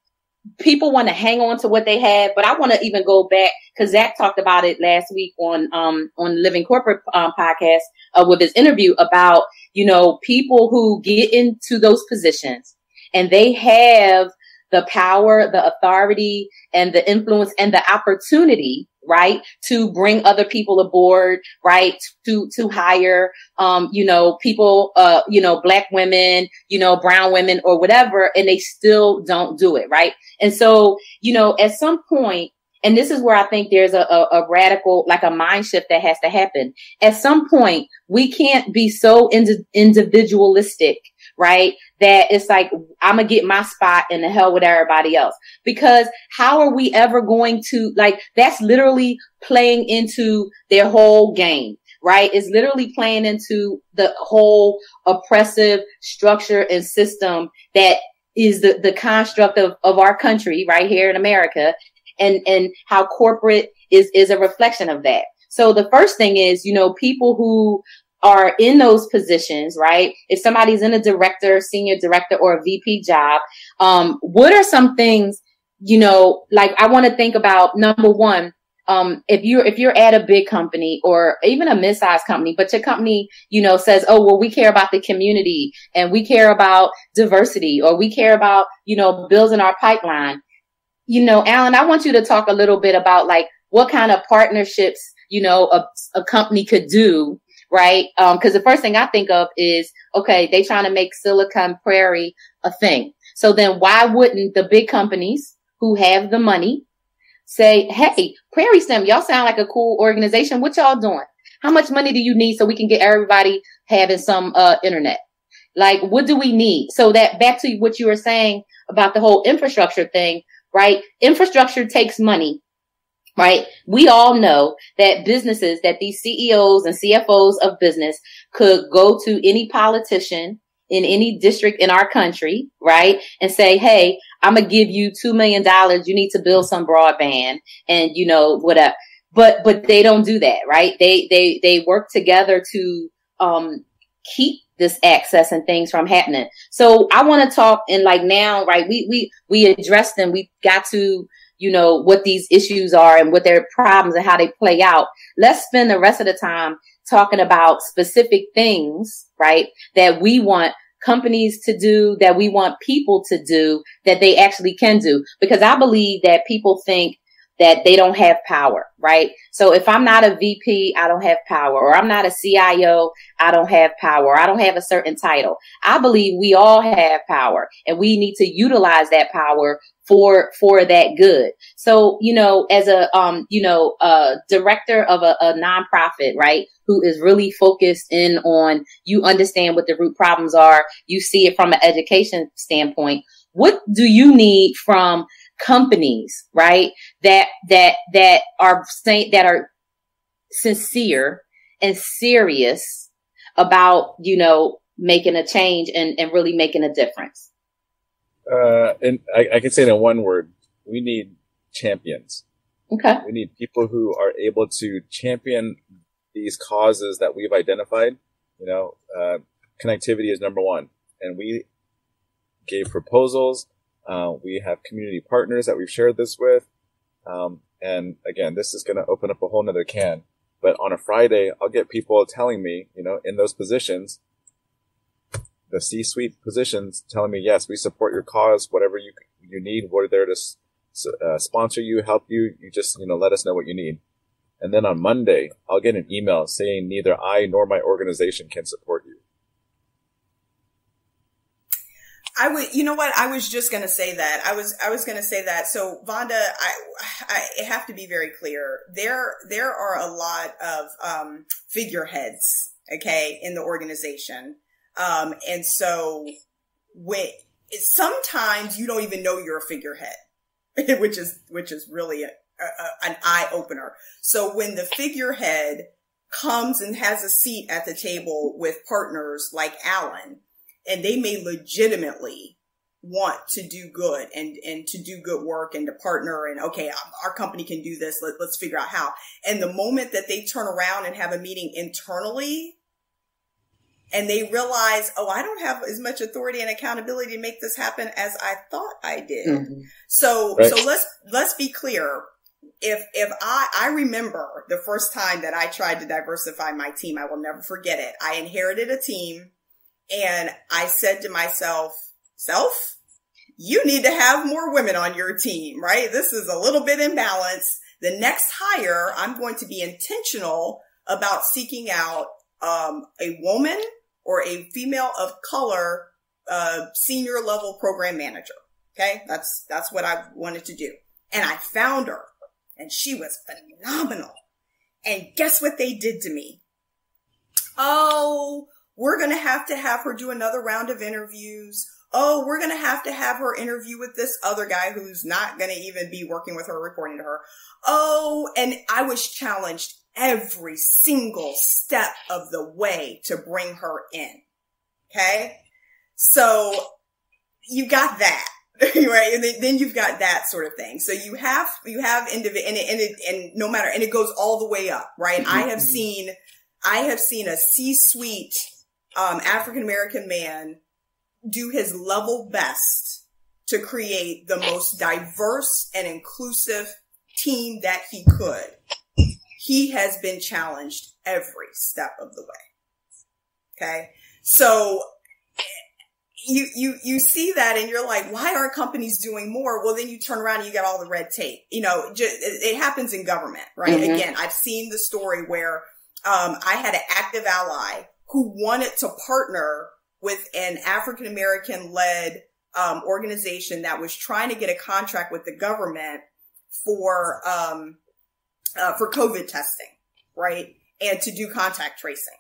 People want to hang on to what they have, but I want to even go back because Zach talked about it last week on Living Corporate podcast with his interview about, people who get into those positions and they have the power, the authority and the influence and the opportunity, right, to bring other people aboard, right, to hire, people, black women, brown women or whatever, and they still don't do it, right? And so, at some point, and this is where I think there's a radical, a mind shift that has to happen. At some point, we can't be so individualistic, right? That it's like, I'm going to get my spot and the hell with everybody else. Because how are we ever going to, that's literally playing into their whole game, right? It's literally playing into the whole oppressive structure and system that is the construct of our country right here in America. And how corporate is a reflection of that. So the first thing is, people who are in those positions, right? If somebody's in a director, senior director, or a VP job, what are some things, I want to think about? Number one, if you're at a big company or even a mid-sized company, but your company, says, oh, well, we care about the community and we care about diversity or we care about, building our pipeline. Alan, I want you to talk a little bit about what kind of partnerships, a company could do, right? Cause the first thing I think of is, okay, they trying to make Silicon Prairie a thing. So then why wouldn't the big companies who have the money say, hey, Prairie STEM, y'all sound like a cool organization. What y'all doing? How much money do you need so we can get everybody having some, internet? What do we need? So that back to what you were saying about the whole infrastructure thing, right? Infrastructure takes money, right? We all know that businesses, that these CEOs and CFOs of business could go to any politician in any district in our country, right? And say, hey, I'm going to give you $2 million. You need to build some broadband and, whatever. But they don't do that, right? They work together to, keep this access and things from happening. So I want to talk and now, right? We addressed them. We got to, what these issues are and what their problems and how they play out. Let's spend the rest of the time talking about specific things, right? That we want companies to do, that we want people to do, that they actually can do. Because I believe that people think that they don't have power, right? So if I'm not a VP, I don't have power, or I'm not a CIO, I don't have power, I don't have a certain title. I believe we all have power and we need to utilize that power for that good. So, as a director of a nonprofit, right, who is really focused in on, you understand what the root problems are, you see it from an education standpoint. What do you need from companies, right, that are saying, that are sincere and serious about, making a change and really making a difference? And I can say it in one word: we need champions. Okay. We need people who are able to champion these causes that we've identified. Connectivity is number one, and we gave proposals. We have community partners that we've shared this with. And again, this is going to open up a whole nother can. But on a Friday, I'll get people telling me, in those positions, the C-suite positions, telling me, yes, we support your cause, whatever you need, we're there to sponsor you, help you. You just, let us know what you need. And then on Monday, I'll get an email saying neither I nor my organization can support you. You know what? I was just going to say that. I was going to say that. So Vonda, I have to be very clear. There are a lot of, figureheads, okay, in the organization. And so sometimes you don't even know you're a figurehead, which is really an eye opener. So when the figurehead comes and has a seat at the table with partners like Alan, and they may legitimately want to do good and to do good work and to partner and, okay, our company can do this. Let's figure out how. And the moment that they turn around and have a meeting internally and they realize, oh, I don't have as much authority and accountability to make this happen as I thought I did. Mm-hmm. So let's be clear. If I remember the first time that I tried to diversify my team, I will never forget it. I inherited a team. And I said to myself, you need to have more women on your team, right? This is a little bit imbalanced. The next hire, I'm going to be intentional about seeking out a woman or a female of color senior level program manager. Okay, that's what I wanted to do. And I found her, and she was phenomenal. And guess what they did to me? Oh, we're going to have her do another round of interviews. Oh, we're going to have her interview with this other guy who's not going to even be working with her, reporting to her. Oh, and I was challenged every single step of the way to bring her in. Okay. So you got that, right? And then you've got that sort of thing. So you have and no matter, and it goes all the way up, right? Mm-hmm. I have seen a C-suite African-American man do his level best to create the most diverse and inclusive team that he could. He has been challenged every step of the way. Okay. So you see that and you're like, why aren't companies doing more? Well, then you turn around and you got all the red tape. It happens in government, right? Mm-hmm. Again, I've seen the story where I had an active ally who wanted to partner with an African-American led organization that was trying to get a contract with the government for COVID testing, right? And to do contact tracing.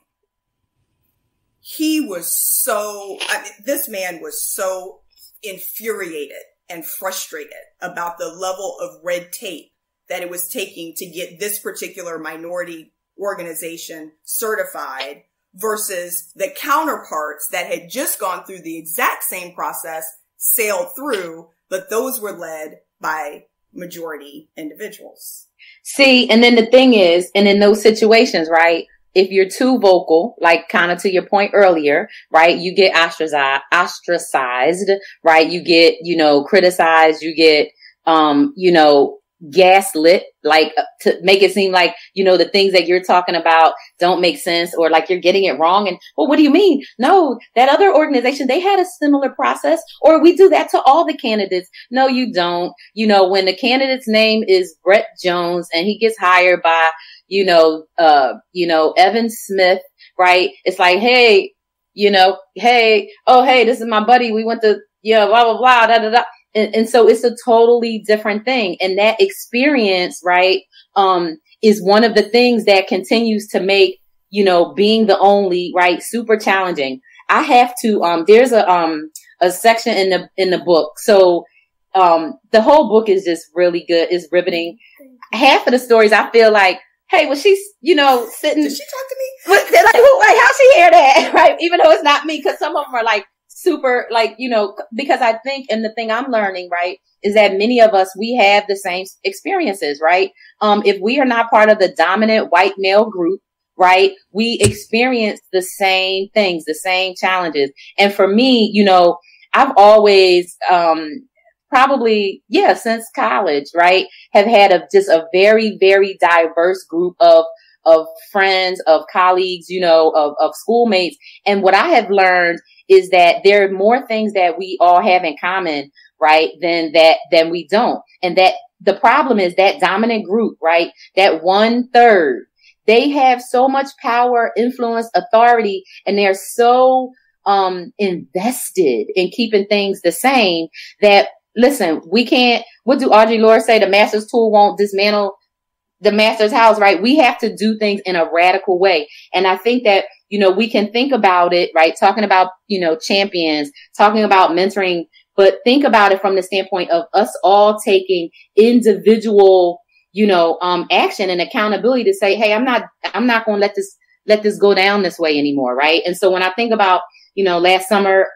This man was so infuriated and frustrated about the level of red tape that it was taking to get this particular minority organization certified versus the counterparts that had just gone through the exact same process, sailed through, but those were led by majority individuals. See, and then the thing is, and in those situations, right, if you're too vocal, like kind of to your point earlier, right, you get ostracized, right? You get, criticized, you get, gaslit, like to make it seem like, the things that you're talking about don't make sense or like you're getting it wrong. And, well, what do you mean? No, that other organization, they had a similar process, or we do that to all the candidates. No, you don't. When the candidate's name is Brett Jones and he gets hired by, Evan Smith, right? It's like, hey, this is my buddy. We went to, blah, blah, blah, da, da, da. And so it's a totally different thing. And that experience, right, is one of the things that continues to make, being the only, right, super challenging. I have to, there's a section in the book. So, the whole book is just really good. It's riveting. Half of the stories I feel like, hey, was she, sitting. Did she talk to me? But they're like, how'd she hear that? Right. Even though it's not me, because some of them are like, super, like, because I think, and the thing I'm learning, right, is that many of us, we have the same experiences, right? If we are not part of the dominant white male group, right, we experience the same things, the same challenges. And for me, I've always, probably, since college, right, have had just a very, very diverse group of of friends, of colleagues, you know, of schoolmates. And what I have learned is that there are more things that we all have in common, right, than we don't. And that the problem is that dominant group, right, that 1/3, they have so much power, influence, authority, and they're so invested in keeping things the same that, listen, we can't, what do Audre Lorde say? The master's tool won't dismantle the master's house, right? We have to do things in a radical way. And I think that, you know, we can think about it, right? Talking about, you know, champions, talking about mentoring, but think about it from the standpoint of us all taking individual, you know, action and accountability to say, hey, I'm not going to let this go down this way anymore. Right. And so when I think about, you know, last summer,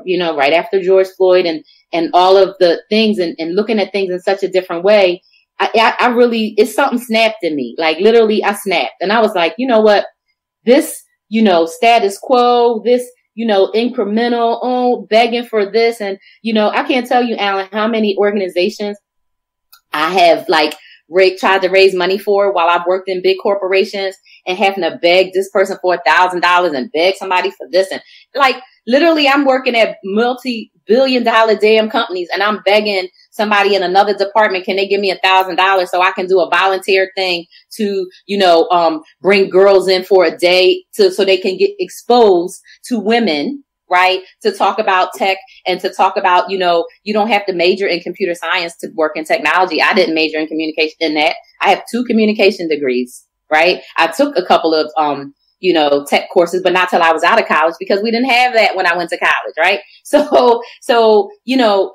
you know, right after George Floyd and all of the things and looking at things in such a different way, I really, it's something snapped in me. Like literally I snapped and I was like, you know what, this, you know, status quo, this, you know, incremental, begging for this. And, you know, I can't tell you, Alan, how many organizations I have like tried to raise money for while I've worked in big corporations and having to beg this person for $1,000 and beg somebody for this. And like, literally I'm working at multi-billion-dollar damn companies and I'm begging somebody in another department, can they give me $1,000 so I can do a volunteer thing to, you know, bring girls in for a day so they can get exposed to women, right? To talk about tech and to talk about, you know, you don't have to major in computer science to work in technology. I didn't major in communication in that. I have 2 communication degrees, right? I took a couple of, you know, tech courses, but not till I was out of college because we didn't have that when I went to college, right? So, you know,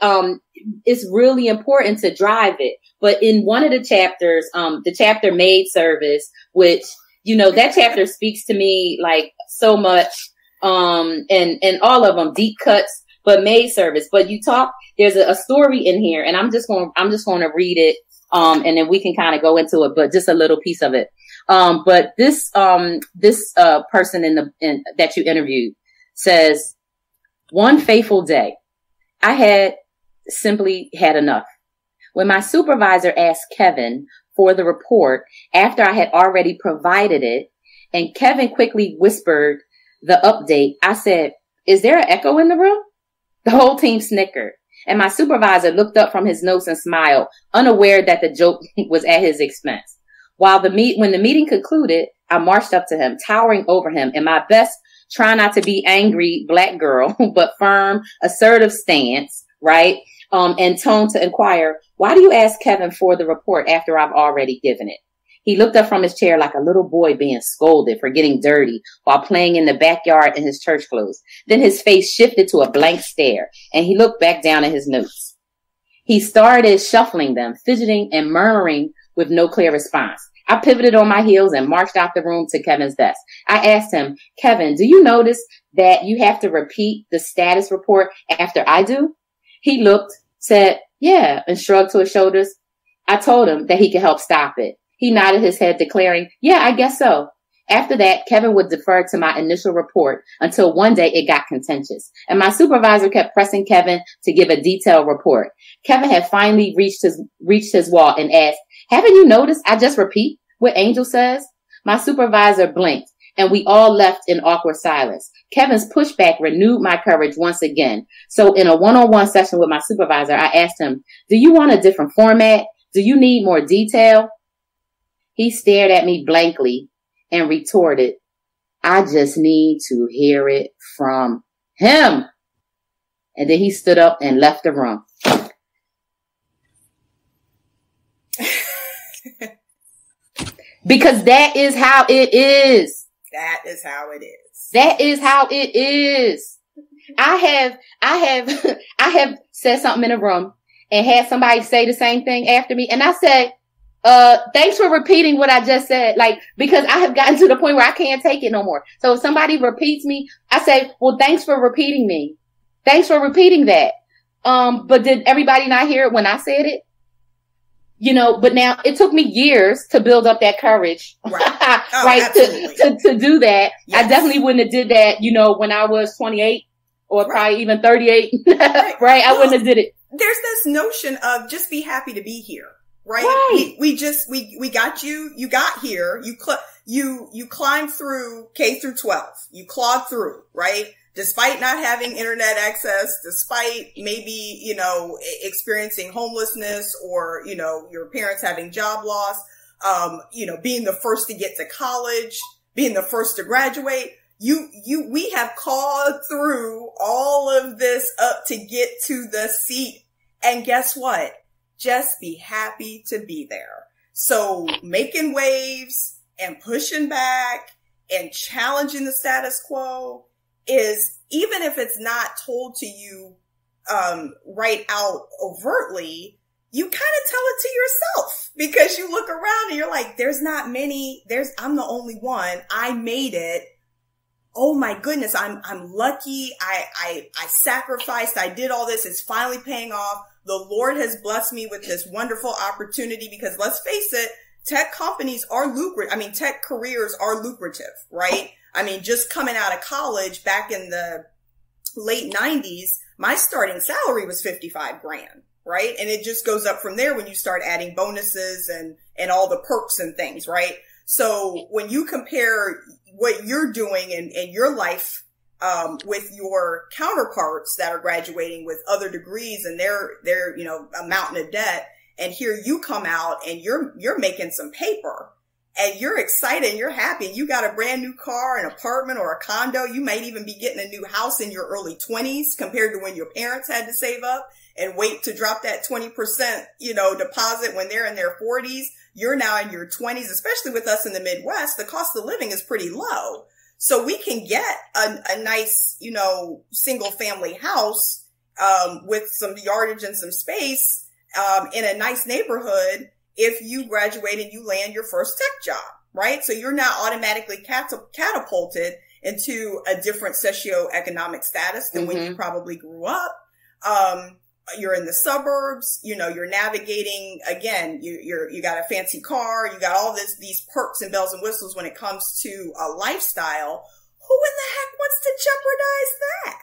it's really important to drive it. But in one of the chapters, the chapter Maid Service, which, you know, that chapter speaks to me like so much, and all of them deep cuts, but Maid Service. But you talk, there's a story in here and I'm just going to read it. And then we can kind of go into it, but just a little piece of it. But this person that you interviewed says, one fateful day, I had simply had enough. When my supervisor asked Kevin for the report after I had already provided it, and Kevin quickly whispered the update, I said, is there an echo in the room? The whole team snickered. And my supervisor looked up from his notes and smiled, unaware that the joke was at his expense. When the meeting concluded, I marched up to him, towering over him in my best, try not to be angry black girl, but firm, assertive stance, right? And tone to inquire, why do you ask Kevin for the report after I've already given it? He looked up from his chair like a little boy being scolded for getting dirty while playing in the backyard in his church clothes. Then his face shifted to a blank stare and he looked back down at his notes. He started shuffling them, fidgeting and murmuring with no clear response. I pivoted on my heels and marched out the room to Kevin's desk. I asked him, Kevin, do you notice that you have to repeat the status report after I do? He looked, said, yeah, and shrugged to his shoulders. I told him that he could help stop it. He nodded his head, declaring, yeah, I guess so. After that, Kevin would defer to my initial report until one day it got contentious. And my supervisor kept pressing Kevin to give a detailed report. Kevin had finally reached his wall and asked, haven't you noticed I just repeat what Angel says? My supervisor blinked and we all left in awkward silence. Kevin's pushback renewed my courage once again. So in a one-on-one session with my supervisor, I asked him, do you want a different format? Do you need more detail? He stared at me blankly and retorted, I just need to hear it from him. And then he stood up and left the room. Because that is how it is. That is how it is. That is how it is. I have said something in a room and had somebody say the same thing after me. And I said, thanks for repeating what I just said. Like, because I have gotten to the point where I can't take it no more. So if somebody repeats me, I say, well, thanks for repeating me. Thanks for repeating that. But did everybody not hear it when I said it? You know, but now it took me years to build up that courage, right? Oh, right? To do that. Yes. I definitely wouldn't have did that, you know, when I was 28 or probably even 38, right? Well, I wouldn't have did it. There's this notion of just be happy to be here. Right? We got you. You got here. you climb through K through 12. You clawed through, right? Despite not having internet access, despite maybe, experiencing homelessness or, your parents having job loss, being the first to get to college, being the first to graduate. We have clawed through all of this up to get to the seat. And guess what? Just be happy to be there. So making waves and pushing back and challenging the status quo is, even if it's not told to you, right out overtly, you kind of tell it to yourself because you look around and you're like, there's not many, I'm the only one. I made it. Oh my goodness. I'm lucky. I sacrificed. I did all this. It's finally paying off. The Lord has blessed me with this wonderful opportunity because let's face it, tech companies are lucrative. I mean, tech careers are lucrative, right? I mean, just coming out of college back in the late 90s, my starting salary was 55 grand, right? And it just goes up from there when you start adding bonuses and all the perks and things, right? So when you compare what you're doing in your life, with your counterparts that are graduating with other degrees and they're, a mountain of debt. And here you come out and you're making some paper and you're excited and you're happy and you got a brand new car, an apartment or a condo. You might even be getting a new house in your early 20s compared to when your parents had to save up and wait to drop that 20%, deposit when they're in their 40s. You're now in your 20s, especially with us in the Midwest. The cost of living is pretty low. So we can get a nice, single family house, with some yardage and some space, in a nice neighborhood if you graduate and you land your first tech job, right? So you're now automatically catapulted into a different socioeconomic status than when you probably grew up. You're in the suburbs, you're navigating, again, you got a fancy car, you got all these perks and bells and whistles when it comes to a lifestyle. Who in the heck wants to jeopardize that?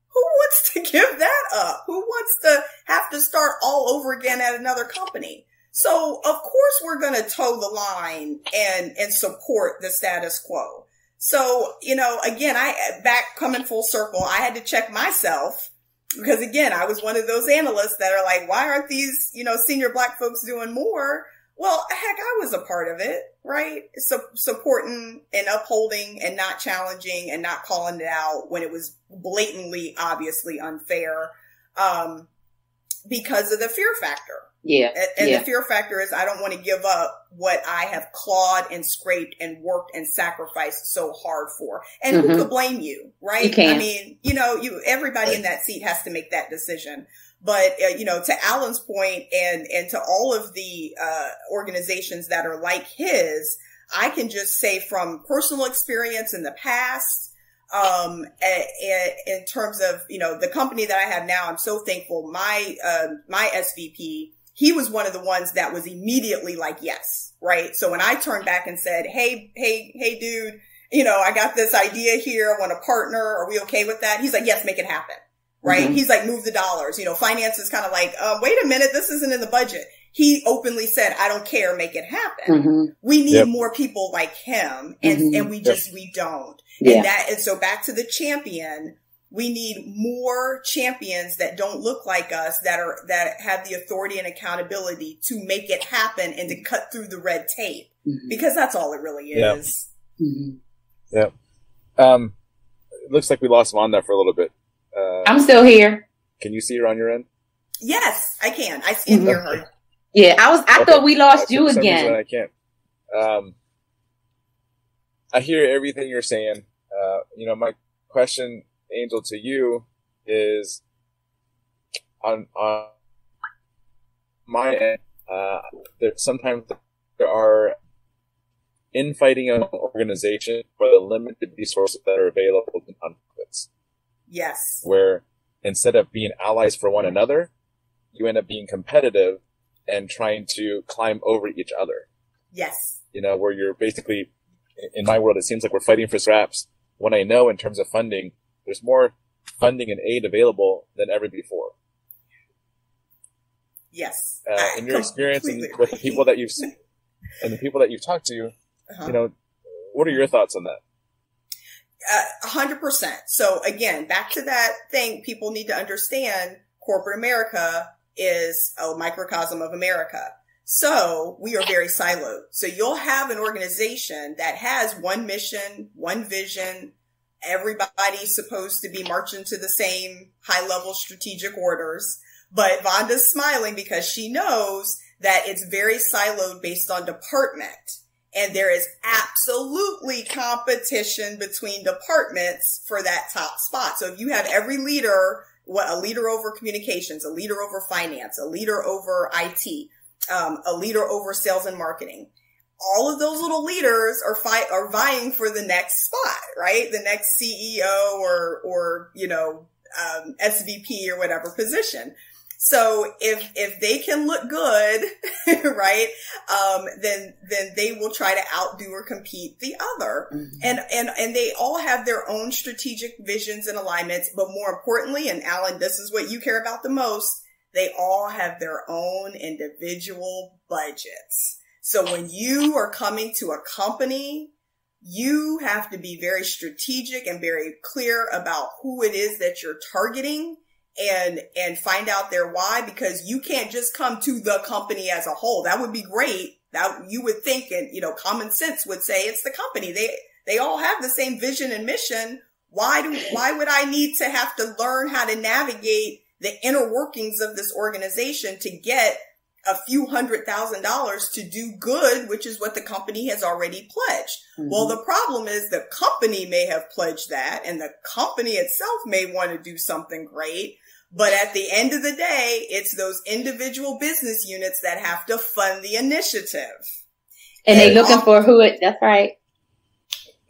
Who wants to give that up? Who wants to have to start all over again at another company? So of course we're going to toe the line and support the status quo. So, again, coming full circle, I had to check myself. Because again, I was one of those analysts that are like, why aren't these, senior Black folks doing more? Well, heck, I was a part of it, right? Supporting and upholding and not challenging and not calling it out when it was blatantly, obviously unfair, because of the fear factor. Yeah. And the fear factor is I don't want to give up what I have clawed and scraped and worked and sacrificed so hard for. And who could blame you, right? You can. I mean, everybody in that seat has to make that decision. But, to Alan's point and to all of the, organizations that are like his, I can just say from personal experience in the past, in terms of, the company that I have now, I'm so thankful. My SVP, he was one of the ones that was immediately like, yes, right? So when I turned back and said, hey, dude, I got this idea here. I want to partner. Are we okay with that? He's like, yes, make it happen. Right. He's like, move the dollars. Finance is kind of like, wait a minute. This isn't in the budget. He openly said, I don't care. Make it happen. We need more people like him. And we don't. Yeah. And so back to the champion, we need more champions that don't look like us, that have the authority and accountability to make it happen and to cut through the red tape, because that's all it really is. Yeah. It looks like we lost Wanda for a little bit. I'm still here. Can you see her on your end? Yes, I can. I see and hear her. Yeah, I thought we lost you for some again. reason I can't. I hear everything you're saying. My question, Angel, to you is on my end. Sometimes there are infighting an organization for the limited resources that are available to nonprofits. Yes. Where instead of being allies for one another, you end up being competitive and trying to climb over each other. Yes. Where you're basically, in my world, it seems like we're fighting for scraps. When I know in terms of funding, there's more funding and aid available than ever before. Yes. In your experience and with the people that you've talked to, What are your thoughts on that? 100%. So again, back to that thing, people need to understand corporate America is a microcosm of America. So we are very siloed. So you'll have an organization that has one mission, one vision. Everybody's supposed to be marching to the same high level strategic orders. But Vonda's smiling because she knows that it's very siloed based on department. And there is absolutely competition between departments for that top spot. So if you have every leader, a leader over communications, a leader over finance, a leader over IT, a leader over sales and marketing, all of those little leaders are vying for the next spot, right? The next CEO or SVP or whatever position. So if they can look good, right, then they will try to outdo or compete the other. Mm-hmm. And they all have their own strategic visions and alignments. But more importantly, and Alan, this is what you care about the most, they all have their own individual budgets. So when you are coming to a company, you have to be very strategic and very clear about who it is that you're targeting and find out their why, because you can't just come to the company as a whole. That would be great. That you would think, and common sense would say it's the company. They all have the same vision and mission. Why would I need to have to learn how to navigate the inner workings of this organization to get a few $100,000 to do good, which is what the company has already pledged? Mm-hmm. Well, the problem is the company may have pledged that, and the company itself may want to do something great. But at the end of the day, it's those individual business units that have to fund the initiative. And they're looking for that's right.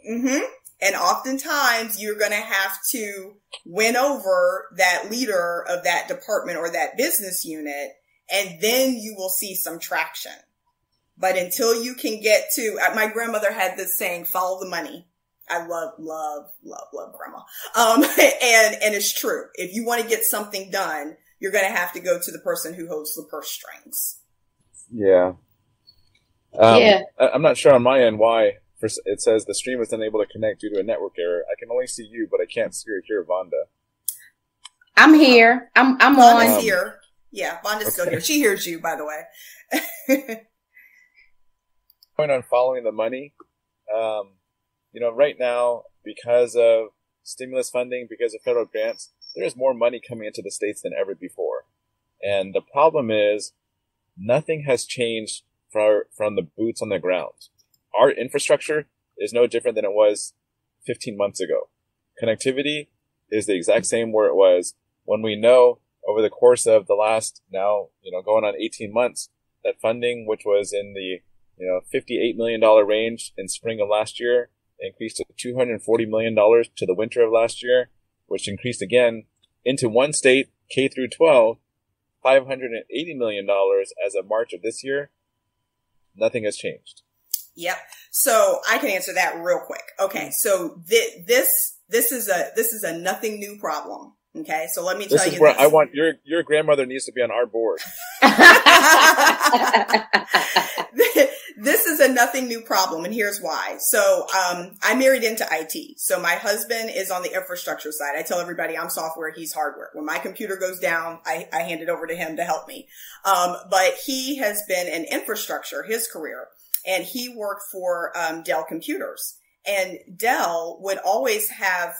Mm-hmm. And oftentimes you're going to have to win over that leader of that department or that business unit, and then you will see some traction. But until you can get to, my grandmother had this saying, follow the money. I love grandma. And it's true. If you want to get something done, you're going to have to go to the person who holds the purse strings. Yeah. I'm not sure on my end why it says the stream is unable to connect due to a network error. I can only see you, but I can't see or hear Vonda. I'm here. I'm on. Vonda's here. Yeah, Vonda's still here. She hears you, by the way. Point on following the money. Right now, because of stimulus funding, because of federal grants, there's more money coming into the states than ever before. And the problem is nothing has changed from the boots on the ground. Our infrastructure is no different than it was 15 months ago. Connectivity is the exact same where it was when we know over the course of the last now, going on 18 months, that funding, which was in the, $58 million range in spring of last year, increased to $240 million to the winter of last year, which increased again into one state, K through 12, $580 million as of March of this year. Nothing has changed. Yep. So I can answer that real quick. Okay. So this is a nothing new problem. Okay. So let me tell you this is where I want your grandmother needs to be on our board. This is a nothing new problem, and here's why. So I married into IT. So my husband is on the infrastructure side. I tell everybody I'm software, he's hardware. When my computer goes down, I hand it over to him to help me. But he has been in infrastructure his career, and he worked for Dell Computers. And Dell would always have,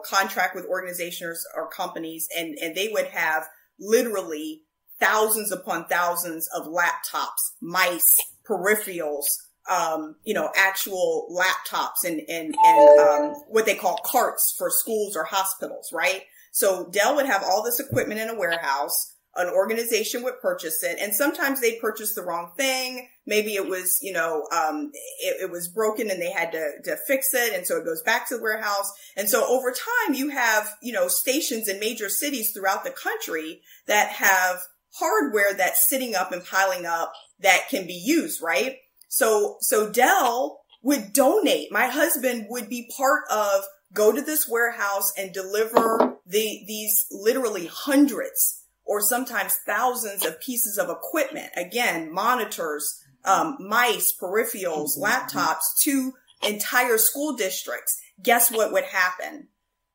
contract with organizations or companies, and they would have literally thousands upon thousands of laptops, mice, peripherals, actual laptops and what they call carts for schools or hospitals, right? So Dell would have all this equipment in a warehouse. An organization would purchase it, and sometimes they purchased the wrong thing. Maybe it was, it was broken and they had to fix it. And so it goes back to the warehouse. And so over time, you have, stations in major cities throughout the country that have hardware that's sitting up and piling up that can be used, right? So Dell would donate. My husband would be part of, go to this warehouse and deliver these literally hundreds or sometimes thousands of pieces of equipment. Again, monitors, mice, peripherals, laptops to entire school districts, guess what would happen?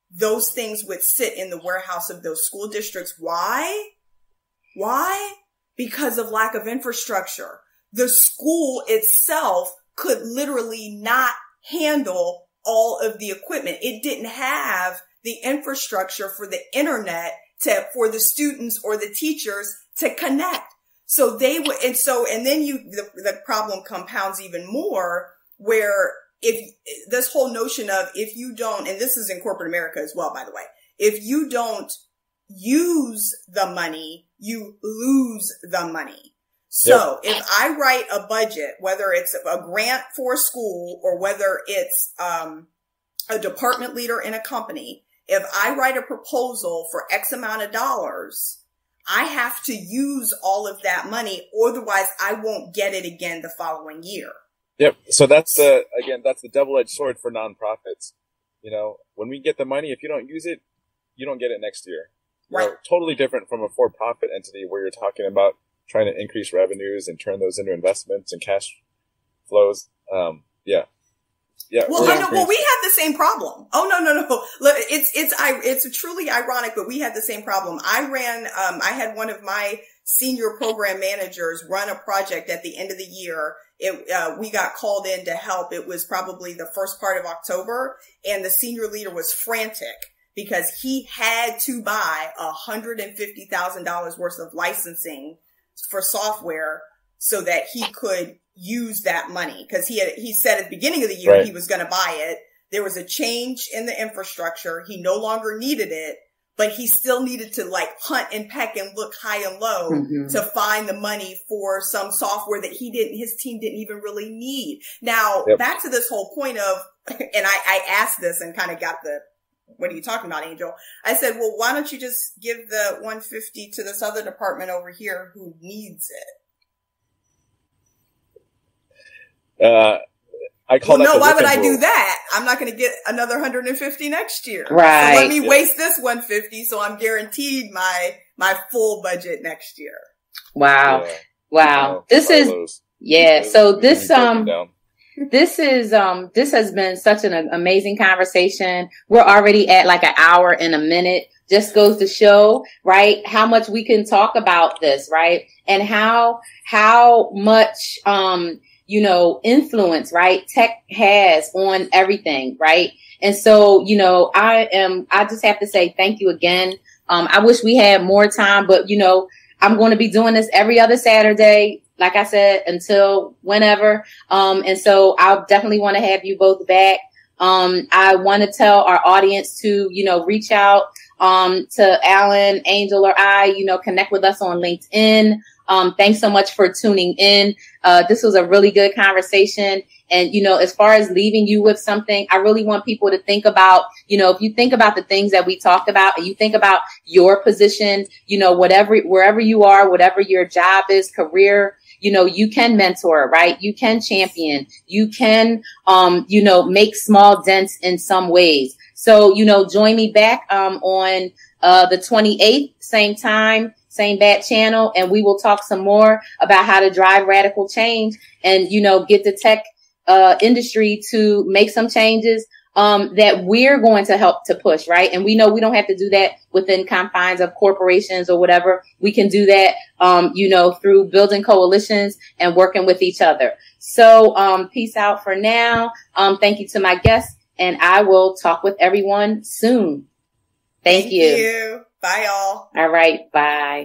Those things would sit in the warehouse of those school districts. Why? Why? Because of lack of infrastructure. The school itself could literally not handle all of the equipment. It didn't have the infrastructure for the internet for the students or the teachers to connect. So they would, and then the problem compounds even more, where if this whole notion of, if you don't, and this is in corporate America as well, by the way, if you don't use the money, you lose the money. So if I write a budget, whether it's a grant for a school or whether it's a department leader in a company, if I write a proposal for X amount of dollars, I have to use all of that money. Otherwise, I won't get it again the following year. Yep. So that's the double-edged sword for nonprofits. You know, when we get the money, if you don't use it, you don't get it next year. Right. You know, totally different from a for-profit entity where you're talking about trying to increase revenues and turn those into investments and cash flows. Yeah. Well, we had the same problem. Oh, no. Look, it's truly ironic, but we had the same problem. I had one of my senior program managers run a project at the end of the year. We got called in to help. It was probably the first part of October, and the senior leader was frantic because he had to buy $150,000 worth of licensing for software so that he could use that money. Because he said at the beginning of the year he was going to buy it. There was a change in the infrastructure. He no longer needed it, but he still needed to like hunt and peck and look high and low to find the money for some software that his team didn't even really need. Now, back to this whole point of, and I asked this and kind of got what are you talking about, Angel? I said, well, why don't you just give the 150 to this other department over here who needs it? I call that. No, why would I do that? I'm not going to get another 150 next year. Right. So let me waste this 150 so I'm guaranteed my full budget next year. Wow. Yeah. Wow. This has been such an amazing conversation. We're already at like an hour and a minute. Just goes to show, right, how much we can talk about this, right? And how much, influence, right, tech has on everything, right? And so, I just have to say thank you again. I wish we had more time, but, I'm going to be doing this every other Saturday, like I said, until whenever. And so I'll definitely want to have you both back. I want to tell our audience to, reach out, to Alan, Angel, or I, connect with us on LinkedIn. Thanks so much for tuning in. This was a really good conversation. And, as far as leaving you with something, I really want people to think about, if you think about the things that we talked about and you think about your position, wherever you are, whatever your job is, career, you can mentor, right? You can champion, you can, make small dents in some ways. So, join me back, on, the 28th, same time, same bat channel, and we will talk some more about how to drive radical change and, get the tech industry to make some changes that we're going to help to push, right? And we know we don't have to do that within confines of corporations or whatever. We can do that, through building coalitions and working with each other. So peace out for now. Thank you to my guests, and I will talk with everyone soon. Thank you. Bye, y'all. All right. Bye.